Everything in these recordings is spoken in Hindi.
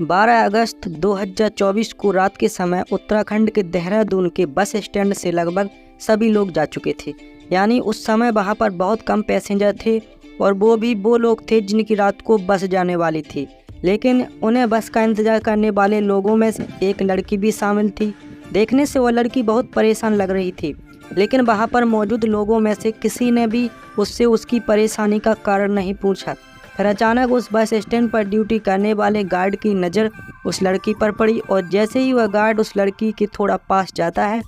12 अगस्त 2024 को रात के समय उत्तराखंड के देहरादून के बस स्टैंड से लगभग सभी लोग जा चुके थे। यानी उस समय वहां पर बहुत कम पैसेंजर थे और वो लोग थे जिनकी रात को बस जाने वाली थी। लेकिन उन्हें बस का इंतज़ार करने वाले लोगों में से एक लड़की भी शामिल थी। देखने से वह लड़की बहुत परेशान लग रही थी, लेकिन वहाँ पर मौजूद लोगों में से किसी ने भी उससे उसकी परेशानी का कारण नहीं पूछा। फिर अचानक उस बस स्टैंड पर ड्यूटी करने वाले गार्ड की नज़र उस लड़की पर पड़ी और जैसे ही वह गार्ड उस लड़की के थोड़ा पास जाता है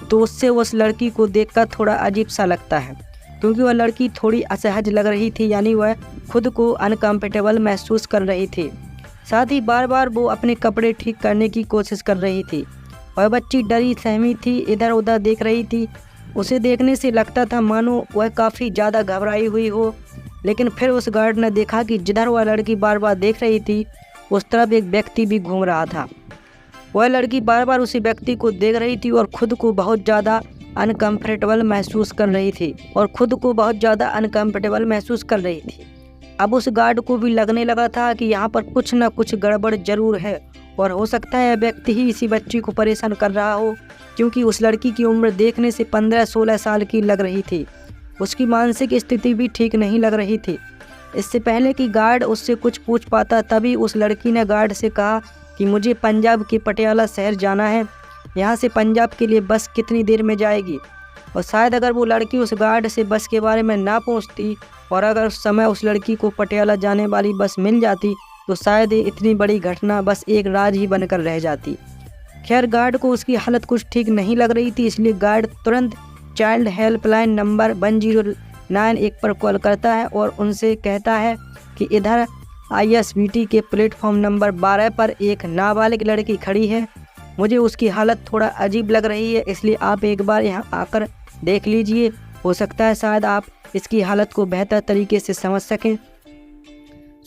तो उससे उस लड़की को देखकर थोड़ा अजीब सा लगता है, क्योंकि वह लड़की थोड़ी असहज लग रही थी। यानी वह खुद को अनकम्फर्टेबल महसूस कर रही थी। साथ ही बार बार वो अपने कपड़े ठीक करने की कोशिश कर रही थी। वह बच्ची डरी सहमी थी, इधर उधर देख रही थी। उसे देखने से लगता था मानो वह काफ़ी ज़्यादा घबराई हुई हो। लेकिन फिर उस गार्ड ने देखा कि जिधर वह लड़की बार बार देख रही थी उस तरफ एक व्यक्ति भी घूम रहा था। वह लड़की बार बार उसी व्यक्ति को देख रही थी और खुद को बहुत ज़्यादा अनकम्फर्टेबल महसूस कर रही थी। अब उस गार्ड को भी लगने लगा था कि यहाँ पर कुछ न कुछ गड़बड़ जरूर है और हो सकता है व्यक्ति ही इसी बच्ची को परेशान कर रहा हो, क्योंकि उस लड़की की उम्र देखने से 15-16 साल की लग रही थी। उसकी मानसिक स्थिति भी ठीक नहीं लग रही थी। इससे पहले कि गार्ड उससे कुछ पूछ पाता तभी उस लड़की ने गार्ड से कहा कि मुझे पंजाब के पटियाला शहर जाना है, यहाँ से पंजाब के लिए बस कितनी देर में जाएगी। और शायद अगर वो लड़की उस गार्ड से बस के बारे में ना पूछती और अगर उस समय उस लड़की को पटियाला जाने वाली बस मिल जाती तो शायद ये इतनी बड़ी घटना बस एक राज ही बनकर रह जाती। खैर, गार्ड को उसकी हालत कुछ ठीक नहीं लग रही थी, इसलिए गार्ड तुरंत चाइल्ड हेल्पलाइन नंबर 1091 पर कॉल करता है और उनसे कहता है कि इधर ISBT के प्लेटफॉर्म नंबर 12 पर एक नाबालिग लड़की खड़ी है। मुझे उसकी हालत थोड़ा अजीब लग रही है, इसलिए आप एक बार यहाँ आकर देख लीजिए। हो सकता है शायद आप इसकी हालत को बेहतर तरीके से समझ सकें।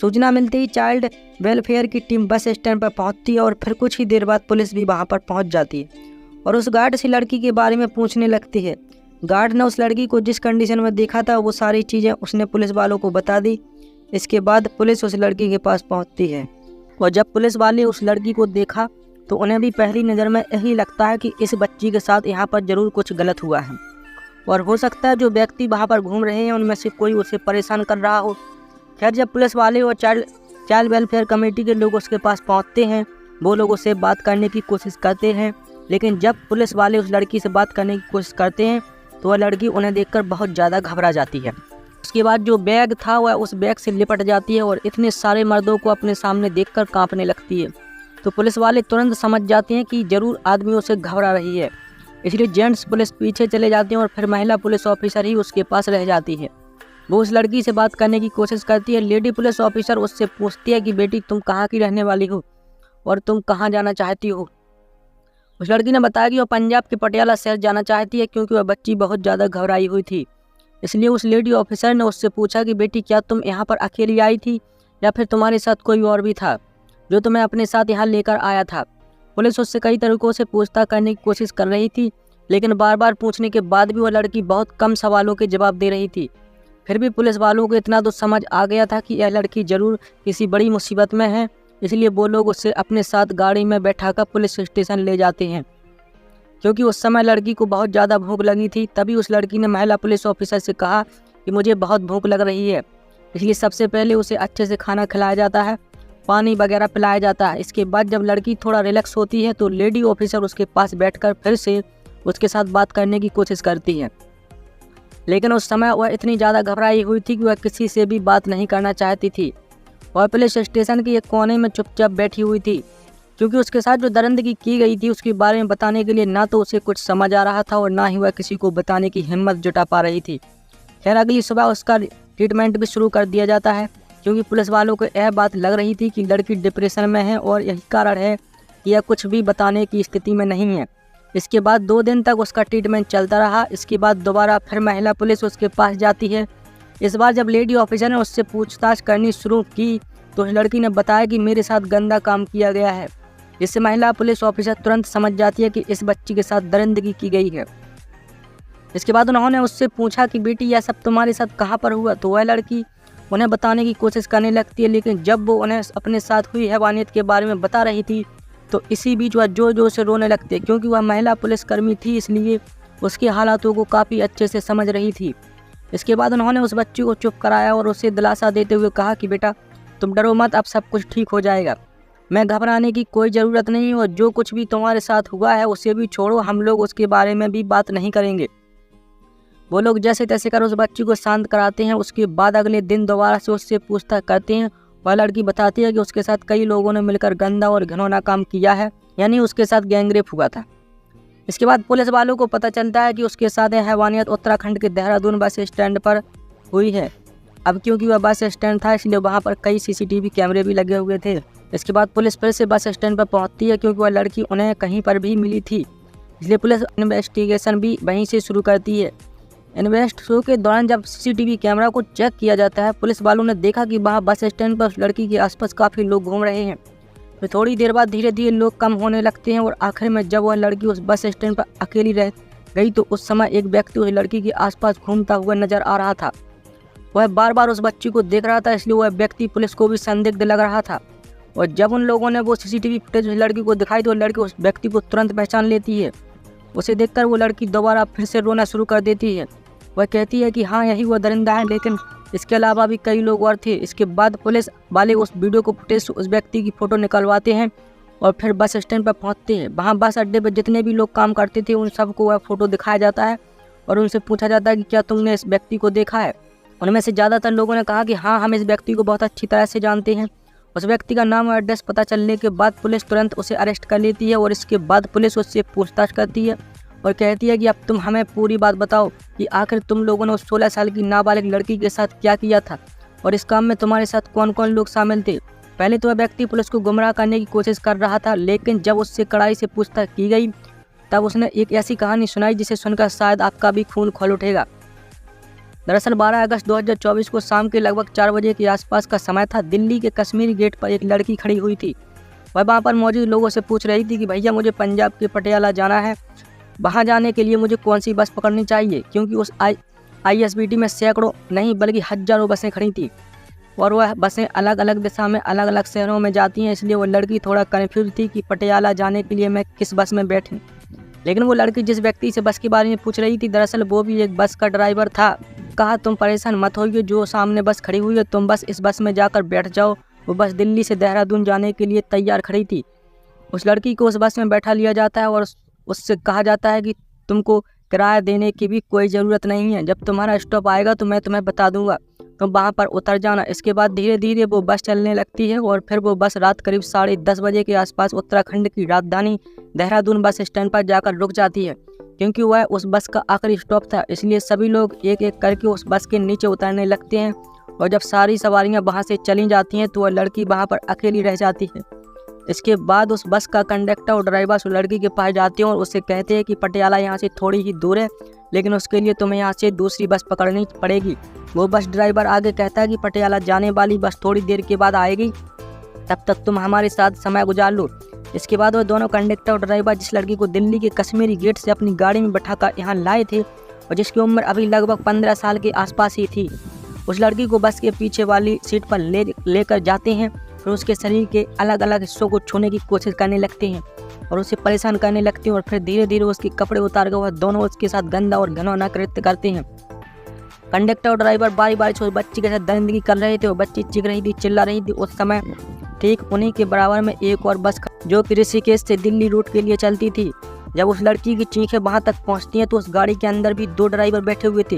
सूचना मिलते ही चाइल्ड वेलफेयर की टीम बस स्टैंड पर पहुंचती है और फिर कुछ ही देर बाद पुलिस भी वहां पर पहुंच जाती है और उस गार्ड से लड़की के बारे में पूछने लगती है। गार्ड ने उस लड़की को जिस कंडीशन में देखा था वो सारी चीज़ें उसने पुलिस वालों को बता दी। इसके बाद पुलिस उस लड़की के पास पहुंचती है और जब पुलिस वाले उस लड़की को देखा तो उन्हें भी पहली नज़र में यही लगता है कि इस बच्ची के साथ यहाँ पर ज़रूर कुछ गलत हुआ है और हो सकता है जो व्यक्ति वहाँ पर घूम रहे हैं उनमें से कोई उसे परेशान कर रहा हो। खैर, जब पुलिस वाले और चाइल्ड वेलफेयर कमेटी के लोग उसके पास पहुँचते हैं, वो लोग उससे बात करने की कोशिश करते हैं। लेकिन जब पुलिस वाले उस लड़की से बात करने की कोशिश करते हैं तो वह लड़की उन्हें देखकर बहुत ज़्यादा घबरा जाती है। उसके बाद जो बैग था वह उस बैग से लिपट जाती है और इतने सारे मर्दों को अपने सामने देखकर कांपने लगती है। तो पुलिस वाले तुरंत समझ जाते हैं कि ज़रूर आदमियों से घबरा रही है, इसलिए जेंट्स पुलिस पीछे चले जाते हैं और फिर महिला पुलिस ऑफिसर ही उसके पास रह जाती है। वो उस लड़की से बात करने की कोशिश करती है। लेडी पुलिस ऑफिसर उससे पूछती है कि बेटी तुम कहाँ की रहने वाली हो और तुम कहाँ जाना चाहती हो। उस लड़की ने बताया कि वह पंजाब के पटियाला शहर जाना चाहती है, क्योंकि वह बच्ची बहुत ज़्यादा घबराई हुई थी। इसलिए उस लेडी ऑफिसर ने उससे पूछा कि बेटी क्या तुम यहाँ पर अकेली आई थी या फिर तुम्हारे साथ कोई और भी था जो तुम्हें अपने साथ यहाँ लेकर आया था। पुलिस उससे कई तरीक़ों से पूछताछ करने की कोशिश कर रही थी, लेकिन बार बार पूछने के बाद भी वह लड़की बहुत कम सवालों के जवाब दे रही थी। फिर भी पुलिस वालों को इतना तो समझ आ गया था कि यह लड़की ज़रूर किसी बड़ी मुसीबत में है, इसलिए वो लोग उससे अपने साथ गाड़ी में बैठाकर पुलिस स्टेशन ले जाते हैं। क्योंकि उस समय लड़की को बहुत ज़्यादा भूख लगी थी, तभी उस लड़की ने महिला पुलिस ऑफिसर से कहा कि मुझे बहुत भूख लग रही है। इसलिए सबसे पहले उसे अच्छे से खाना खिलाया जाता है, पानी वगैरह पिलाया जाता है। इसके बाद जब लड़की थोड़ा रिलैक्स होती है तो लेडी ऑफिसर उसके पास बैठकर फिर से उसके साथ बात करने की कोशिश करती है। लेकिन उस समय वह इतनी ज़्यादा घबराई हुई थी कि वह किसी से भी बात नहीं करना चाहती थी। वह पुलिस स्टेशन के एक कोने में चुपचाप बैठी हुई थी, क्योंकि उसके साथ जो दरिंदगी की गई थी उसके बारे में बताने के लिए ना तो उसे कुछ समझ आ रहा था और ना ही वह किसी को बताने की हिम्मत जुटा पा रही थी। खैर, अगली सुबह उसका ट्रीटमेंट भी शुरू कर दिया जाता है, क्योंकि पुलिस वालों को यह बात लग रही थी कि लड़की डिप्रेशन में है और यही कारण है कि यह कुछ भी बताने की स्थिति में नहीं है। इसके बाद 2 दिन तक उसका ट्रीटमेंट चलता रहा। इसके बाद दोबारा फिर महिला पुलिस उसके पास जाती है। इस बार जब लेडी ऑफिसर ने उससे पूछताछ करनी शुरू की तो उस लड़की ने बताया कि मेरे साथ गंदा काम किया गया है। इससे महिला पुलिस ऑफिसर तुरंत समझ जाती है कि इस बच्ची के साथ दरिंदगी की गई है। इसके बाद उन्होंने उससे पूछा कि बेटी यह सब तुम्हारे साथ कहाँ पर हुआ, तो वह लड़की उन्हें बताने की कोशिश करने लगती है, लेकिन जब वो उन्हें अपने साथ हुई हैवानियत के बारे में बता रही थी तो इसी बीच वह जोर जोर से रोने लगती है। क्योंकि वह महिला पुलिसकर्मी थी, इसलिए उसके हालातों को काफ़ी अच्छे से समझ रही थी। इसके बाद उन्होंने उस बच्ची को चुप कराया और उसे दिलासा देते हुए कहा कि बेटा तुम डरो मत, अब सब कुछ ठीक हो जाएगा, मैं घबराने की कोई ज़रूरत नहीं, और जो कुछ भी तुम्हारे साथ हुआ है उसे भी छोड़ो, हम लोग उसके बारे में भी बात नहीं करेंगे। वो लोग जैसे तैसे कर उस बच्ची को शांत कराते हैं। उसके बाद अगले दिन दोबारा से उससे पूछताछ करते हैं। वह लड़की बताती है कि उसके साथ कई लोगों ने मिलकर गंदा और घिनौना काम किया है, यानी उसके साथ गैंगरेप हुआ था। इसके बाद पुलिस वालों को पता चलता है कि उसके साथ हैवानियत उत्तराखंड के देहरादून बस स्टैंड पर हुई है। अब क्योंकि वह बस स्टैंड था इसलिए वहाँ पर कई CCTV कैमरे भी लगे हुए थे। इसके बाद पुलिस फिर से बस स्टैंड पर पहुँचती है, क्योंकि वह लड़की उन्हें कहीं पर भी मिली थी, इसलिए पुलिस इन्वेस्टिगेशन भी वहीं से शुरू करती है। इन्वेस्टिगेशन के दौरान जब CCTV कैमरा को चेक किया जाता है, पुलिस वालों ने देखा कि वहाँ बस स्टैंड पर उस लड़की के आसपास काफ़ी लोग घूम रहे हैं। फिर थोड़ी देर बाद धीरे धीरे लोग कम होने लगते हैं और आखिर में जब वह लड़की उस बस स्टैंड पर अकेली रह गई तो उस समय एक व्यक्ति उस लड़की के आसपास घूमता हुआ नजर आ रहा था। वह बार बार उस बच्ची को देख रहा था, इसलिए वह व्यक्ति पुलिस को भी संदिग्ध लग रहा था। और जब उन लोगों ने वो CCTV फुटेज उस लड़की को दिखाई तो लड़की उस व्यक्ति को तुरंत पहचान लेती है। उसे देखकर वो लड़की दोबारा फिर से रोना शुरू कर देती है। वह कहती है कि हाँ यही वो दरिंदा है, लेकिन इसके अलावा भी कई लोग और थे। इसके बाद पुलिस वाले उस वीडियो को फुटेज उस व्यक्ति की फ़ोटो निकलवाते हैं और फिर बस स्टैंड पर पहुंचते हैं। वहां बस अड्डे पर जितने भी लोग काम करते थे उन सबको वह फ़ोटो दिखाया जाता है और उनसे पूछा जाता है कि क्या तुमने इस व्यक्ति को देखा है। उनमें से ज़्यादातर लोगों ने कहा कि हाँ हम इस व्यक्ति को बहुत अच्छी तरह से जानते हैं। उस व्यक्ति का नाम और एड्रेस पता चलने के बाद पुलिस तुरंत उसे अरेस्ट कर लेती है और इसके बाद पुलिस उससे पूछताछ करती है और कहती है कि अब तुम हमें पूरी बात बताओ कि आखिर तुम लोगों ने उस 16 साल की नाबालिग लड़की के साथ क्या किया था और इस काम में तुम्हारे साथ कौन कौन लोग शामिल थे। पहले तो वह व्यक्ति पुलिस को गुमराह करने की कोशिश कर रहा था, लेकिन जब उससे कड़ाई से पूछताछ की गई तब उसने एक ऐसी कहानी सुनाई जिसे सुनकर शायद आपका भी खून खौल उठेगा। दरअसल 12 अगस्त 2024 को शाम के लगभग 4 बजे के आसपास का समय था। दिल्ली के कश्मीरी गेट पर एक लड़की खड़ी हुई थी। वह वहाँ पर मौजूद लोगों से पूछ रही थी कि भैया मुझे पंजाब के पटियाला जाना है, वहाँ जाने के लिए मुझे कौन सी बस पकड़नी चाहिए, क्योंकि उस ISBT में सैकड़ों नहीं बल्कि हज़ारों बसें खड़ी थी और वह बसें अलग अलग दिशा में अलग अलग शहरों में जाती हैं। इसलिए वो लड़की थोड़ा कन्फ्यूज थी कि पटियाला जाने के लिए मैं किस बस में बैठूं। लेकिन वो लड़की जिस व्यक्ति से बस के बारे में पूछ रही थी दरअसल वो भी एक बस का ड्राइवर था। कहा तुम परेशान मत होइए, जो सामने बस खड़ी हुई है तुम बस इस बस में जाकर बैठ जाओ। वो बस दिल्ली से देहरादून जाने के लिए तैयार खड़ी थी। उस लड़की को उस बस में बैठा लिया जाता है और उससे कहा जाता है कि तुमको किराया देने की भी कोई ज़रूरत नहीं है, जब तुम्हारा स्टॉप आएगा तो मैं तुम्हें बता दूंगा, तुम वहाँ पर उतर जाना। इसके बाद धीरे धीरे वो बस चलने लगती है और फिर वो बस रात करीब 10:30 बजे के आसपास उत्तराखंड की राजधानी देहरादून बस स्टैंड पर जाकर रुक जाती है। क्योंकि वह उस बस का आखिरी स्टॉप था इसलिए सभी लोग एक एक करके उस बस के नीचे उतरने लगते हैं और जब सारी सवारियाँ वहाँ से चली जाती हैं तो वह लड़की वहाँ पर अकेली रह जाती है। इसके बाद उस बस का कंडक्टर और ड्राइवर उस लड़की के पास जाते हैं और उससे कहते हैं कि पटियाला यहाँ से थोड़ी ही दूर है, लेकिन उसके लिए तुम्हें यहाँ से दूसरी बस पकड़नी पड़ेगी। वो बस ड्राइवर आगे कहता है कि पटियाला जाने वाली बस थोड़ी देर के बाद आएगी, तब तक तुम हमारे साथ समय गुजार लो। इसके बाद वो दोनों कंडक्टर और ड्राइवर जिस लड़की को दिल्ली के कश्मीरी गेट से अपनी गाड़ी में बैठाकर यहाँ लाए थे और जिसकी उम्र अभी लगभग 15 साल के आसपास ही थी, उस लड़की को बस के पीछे वाली सीट पर लेकर जाते हैं। फिर उसके शरीर के अलग अलग हिस्सों को छूने की कोशिश करने लगते हैं और उसे परेशान करने लगते हैं और फिर धीरे धीरे उसके कपड़े उतार कर वह दोनों उसके साथ गंदा और घिनौना कृत्य करते हैं। कंडक्टर और ड्राइवर बारी बारी से उस बच्ची के साथ दरिंदगी कर रहे थे। वो बच्ची चीख रही थी, चिल्ला रही थी। उस समय ठीक उन्हीं के बराबर में एक और बस जो कि ऋषिकेश से दिल्ली रूट के लिए चलती थी। जब उस लड़की की चीखें वहां तक पहुंचती हैं तो उस गाड़ी के अंदर भी 2 ड्राइवर बैठे हुए थे।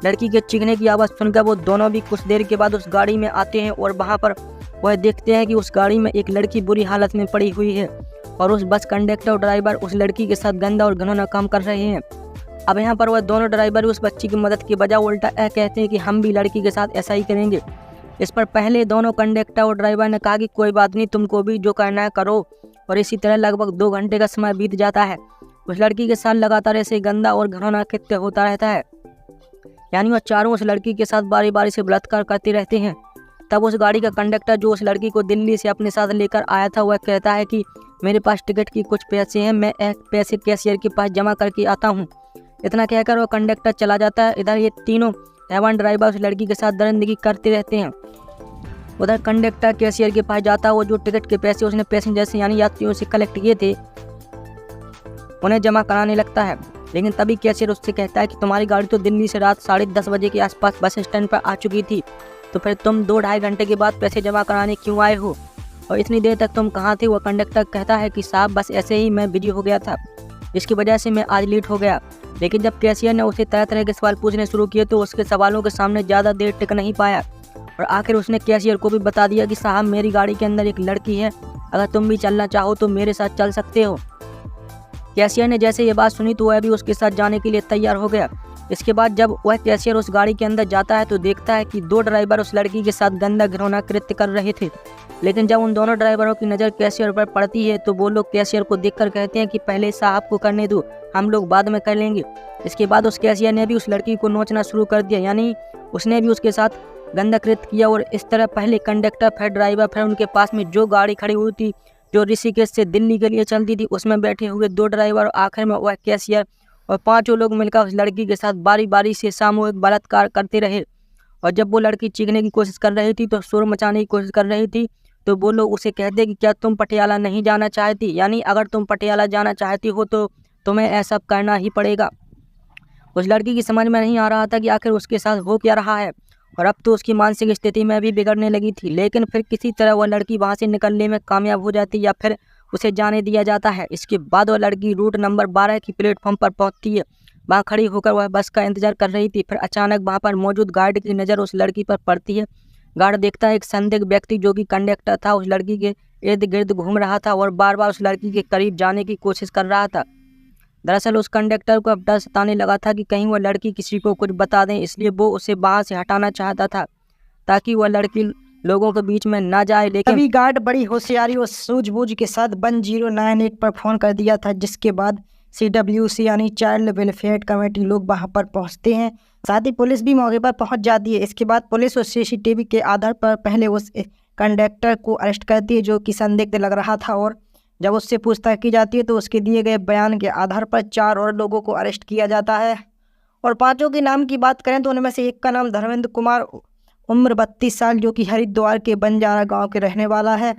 लड़की के चीखने की आवाज़ सुनकर वो दोनों भी कुछ देर के बाद उस गाड़ी में आते हैं और वहाँ पर वह देखते हैं कि उस गाड़ी में एक लड़की बुरी हालत में पड़ी हुई है और उस बस कंडक्टर और ड्राइवर उस लड़की के साथ गंदा और घिनौना काम कर रहे हैं। अब यहाँ पर वह दोनों ड्राइवर उस बच्ची की मदद की बजाय उल्टा कहते हैं कि हम भी लड़की के साथ ऐसा ही करेंगे। इस पर पहले दोनों कंडक्टर और ड्राइवर ने कहा कि कोई बात नहीं, तुमको भी जो करना है करो, और इसी तरह लगभग 2 घंटे का समय बीत जाता है। उस लड़की के साथ लगातार ऐसे गंदा और घिनौना कृत्य होता रहता है, यानी वह चारों उस लड़की के साथ बारी बारी से बलात्कार करते रहते हैं। तब उस गाड़ी का कंडक्टर जो उस लड़की को दिल्ली से अपने साथ लेकर आया था वह कहता है कि मेरे पास टिकट की कुछ पैसे हैं, मैं एक पैसे कैशियर के पास जमा करके आता हूँ। इतना कहकर वह कंडक्टर चला जाता है। इधर ये तीनों एवं ड्राइवर उस लड़की के साथ दरिंदगी करते रहते हैं। उधर कंडक्टर कैशियर के पास जाता है और जो टिकट के पैसे उसने पैसेंजर से यानी यात्रियों से कलेक्ट किए थे उन्हें जमा कराने लगता है। लेकिन तभी कैशियर उससे कहता है कि तुम्हारी गाड़ी तो दिल्ली से रात 10:30 बजे के आसपास बस स्टैंड पर आ चुकी थी, तो फिर तुम 2-2.5 घंटे के बाद पैसे जमा कराने क्यों आए हो और इतनी देर तक तुम कहाँ थे। वह कंडक्टर कहता है कि साहब बस ऐसे ही मैं बिजी हो गया था, जिसकी वजह से मैं आज लेट हो गया। लेकिन जब कैशियर ने उसे तरह तरह के सवाल पूछने शुरू किए तो उसके सवालों के सामने ज़्यादा देर टिक नहीं पाया और आखिर उसने कैशियर को भी बता दिया कि साहब मेरी गाड़ी के अंदर एक लड़की है, अगर तुम भी चलना चाहो तो मेरे साथ चल सकते हो। कैशियर ने जैसे ये बात सुनी तो वह भी उसके साथ जाने के लिए तैयार हो गया। इसके बाद जब वह कैशियर उस गाड़ी के अंदर जाता है तो देखता है कि 2 ड्राइवर उस लड़की के साथ गंदा घिनौना कृत्य कर रहे थे। लेकिन जब उन दोनों ड्राइवरों की नज़र कैशियर पर पड़ती है तो वो लोग कैशियर को देखकर कहते हैं कि पहले साहब को करने दो, हम लोग बाद में कर लेंगे। इसके बाद उस कैशियर ने भी उस लड़की को नोचना शुरू कर दिया, यानी उसने भी उसके साथ गंदा कृत्य किया। और इस तरह पहले कंडक्टर, फिर ड्राइवर, फिर उनके पास में जो गाड़ी खड़ी हुई थी जो ऋषिकेश से दिल्ली के लिए चलती थी उसमें बैठे हुए 2 ड्राइवर, आखिर में वह कैशियर और 5 लोग मिलकर उस लड़की के साथ बारी बारी से सामूहिक बलात्कार करते रहे। और जब वो लड़की चीखने की कोशिश कर रही थी तो शोर मचाने की कोशिश कर रही थी तो वो लोग उसे कहते कि क्या तुम पटियाला नहीं जाना चाहती, यानी अगर तुम पटियाला जाना चाहती हो तो तुम्हें ऐसा करना ही पड़ेगा। उस लड़की की समझ में नहीं आ रहा था कि आखिर उसके साथ हो क्या रहा है और अब तो उसकी मानसिक स्थिति में भी बिगड़ने लगी थी। लेकिन फिर किसी तरह वह लड़की वहाँ से निकलने में कामयाब हो जाती या फिर उसे जाने दिया जाता है। इसके बाद वह लड़की रूट नंबर 12 की प्लेटफॉर्म पर पहुँचती है। वहाँ खड़ी होकर वह बस का इंतजार कर रही थी। फिर अचानक वहाँ पर मौजूद गार्ड की नज़र उस लड़की पर पड़ती है। गार्ड देखता है एक संदिग्ध व्यक्ति जो कि कंडक्टर था उस लड़की के इर्द गिर्द घूम रहा था और बार बार उस लड़की के करीब जाने की कोशिश कर रहा था। दरअसल उस कंडक्टर को अब डर सताने लगा था कि कहीं वह लड़की किसी को कुछ बता दें, इसलिए वो उसे वहाँ से हटाना चाहता था ताकि वह लड़की लोगों के बीच में ना जाए। लेकिन तभी गार्ड बड़ी होशियारी और सूझबूझ के साथ 1098 पर फ़ोन कर दिया था, जिसके बाद CWC यानी चाइल्ड वेलफेयर कमेटी लोग वहाँ पर पहुँचते हैं। साथ ही पुलिस भी मौके पर पहुँच जाती है। इसके बाद पुलिस और CCTV के आधार पर पहले उस कंडक्टर को अरेस्ट करती है जो कि संदिग्ध लग रहा था, और जब उससे पूछताछ की जाती है तो उसके दिए गए बयान के आधार पर 4 और लोगों को अरेस्ट किया जाता है। और 5 के नाम की बात करें तो उनमें से एक का नाम धर्मेंद्र कुमार, उम्र 32 साल, जो कि हरिद्वार के बंजारा गांव के रहने वाला है।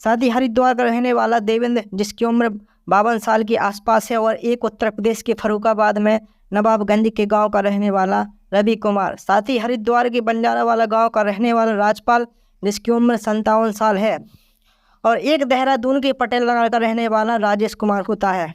साथ ही हरिद्वार का रहने वाला देवेंद्र, जिसकी उम्र 52 साल के आसपास है। और एक उत्तर प्रदेश के फर्रुखाबाद में नवाबगंज के गांव का रहने वाला रवि कुमार। साथ ही हरिद्वार के बंजारा वाला गांव का रहने वाला राजपाल, जिसकी उम्र 57 साल है। और एक देहरादून के पटेल नगर का रहने वाला राजेश कुमार होता है।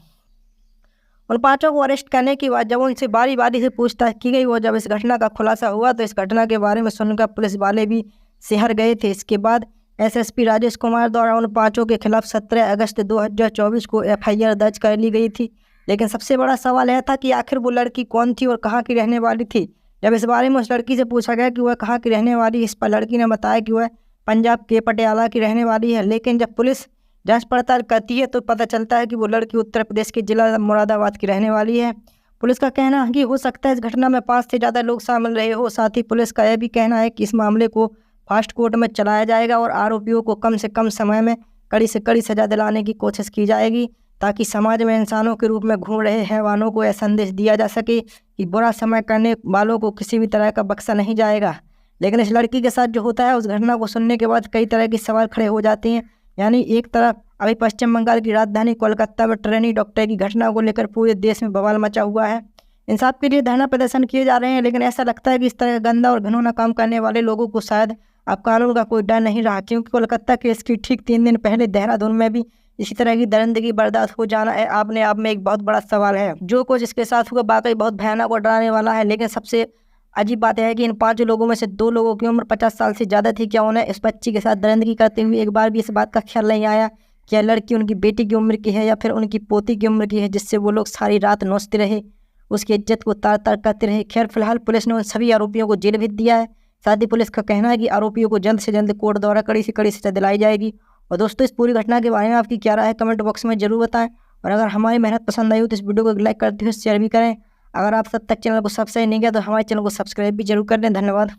उन 5 को अरेस्ट करने के बाद जब उनसे बारी बारी से पूछताछ की गई और जब इस घटना का खुलासा हुआ तो इस घटना के बारे में सुनकर पुलिस वाले भी सिहर गए थे। इसके बाद SSP राजेश कुमार द्वारा उन 5 के खिलाफ 17 अगस्त 2024 को FIR दर्ज कर ली गई थी। लेकिन सबसे बड़ा सवाल यह था कि आखिर वो लड़की कौन थी और कहाँ की रहने वाली थी। जब इस बारे में उस लड़की से पूछा गया कि वह कहाँ की रहने वाली, इस पर लड़की ने बताया कि वह पंजाब के पटियाला की रहने वाली है। लेकिन जब पुलिस जांच पड़ताल करती है तो पता चलता है कि वो लड़की उत्तर प्रदेश के जिला मुरादाबाद की रहने वाली है। पुलिस का कहना है कि हो सकता है इस घटना में 5 से ज़्यादा लोग शामिल रहे हो। साथ ही पुलिस का यह भी कहना है कि इस मामले को फास्ट कोर्ट में चलाया जाएगा और आरोपियों को कम से कम समय में कड़ी से कड़ी सजा दिलाने की कोशिश की जाएगी, ताकि समाज में इंसानों के रूप में घूम रहे हैवानों को यह संदेश दिया जा सके कि बुरा समय करने वालों को किसी भी तरह का बख्शा नहीं जाएगा। लेकिन इस लड़की के साथ जो होता है उस घटना को सुनने के बाद कई तरह के सवाल खड़े हो जाते हैं। यानी एक तरफ अभी पश्चिम बंगाल की राजधानी कोलकाता में ट्रेनी डॉक्टर की घटना को लेकर पूरे देश में बवाल मचा हुआ है। इंसाफ के लिए धरना प्रदर्शन किए जा रहे हैं, लेकिन ऐसा लगता है कि इस तरह गंदा और घिनौना काम करने वाले लोगों को शायद अब कानून का कोई डर नहीं रहा, क्योंकि कोलकाता केस की ठीक 3 दिन पहले देहरादून में भी इसी तरह की दरिंदगी बर्दाश्त हो जाना है अपने आप में एक बहुत बड़ा सवाल है। जो कुछ इसके साथ हुआ वाकई बहुत भयानक और डराने वाला है। लेकिन सबसे अजीब बात यह है कि इन 5 लोगों में से 2 लोगों की उम्र 50 साल से ज़्यादा थी। क्या उन्हें इस बच्ची के साथ दरिंदगी करते हुए एक बार भी इस बात का ख्याल नहीं आया कि यह लड़की उनकी बेटी की उम्र की है या फिर उनकी पोती की उम्र की है, जिससे वो लोग सारी रात नोचते रहे, उसकी इज्जत को तार तार करते रहे। खैर, फिलहाल पुलिस ने उन सभी आरोपियों को जेल भेज दिया है। साथ ही पुलिस का कहना है कि आरोपियों को जल्द से जल्द कोर्ट द्वारा कड़ी से कड़ी सजा दिलाई जाएगी। और दोस्तों, इस पूरी घटना के बारे में आपकी क्या राय है कमेंट बॉक्स में जरूर बताएं। और अगर हमारी मेहनत पसंद आई हो तो इस वीडियो को लाइक करते हुए शेयर भी करें। अगर आप तब तक चैनल को सब्सक्राइब नहीं किया तो हमारे चैनल को सब्सक्राइब भी जरूर कर दें। धन्यवाद।